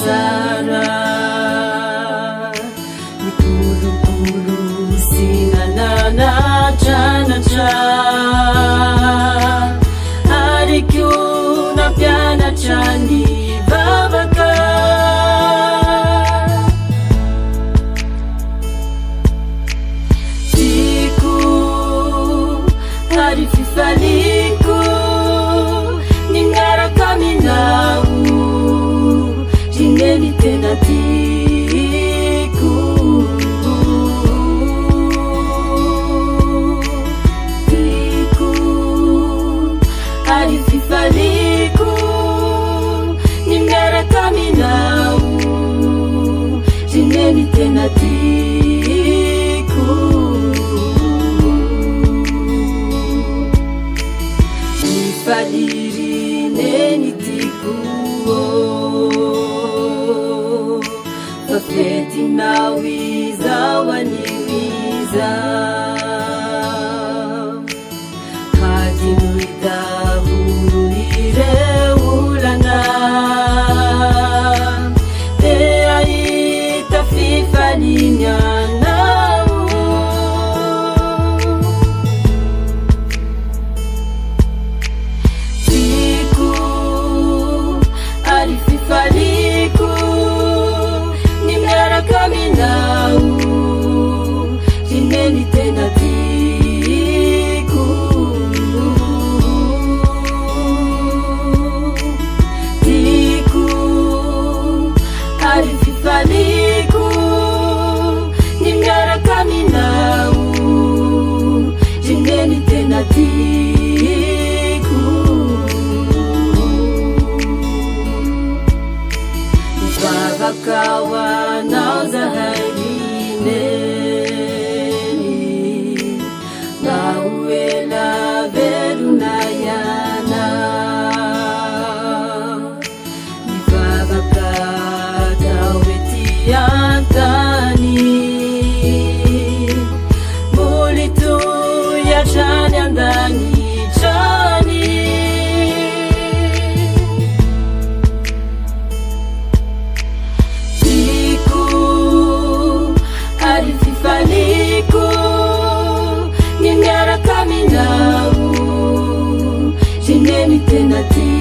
sara nikulu-kulu sinanana chana-cha hariku na piana chani babaka tiku hari fifaliku ningara kaminau jingeni tena tiku tiku hari fifaliku ningara kaminau jingeni tena tiku faliri neni tiku fafeti nawiza waniwiza hadinuida huruire ulana teaita fifalinyana faliku nimera kaminau jineni tena tiku tiku arifi faliku nimera kaminau jineni tena tiku kawa nauzaharine nauela verunayana nivavakata wetiantani mulitu ya chani andani chani faliku nimera kaminau jineni tena tiku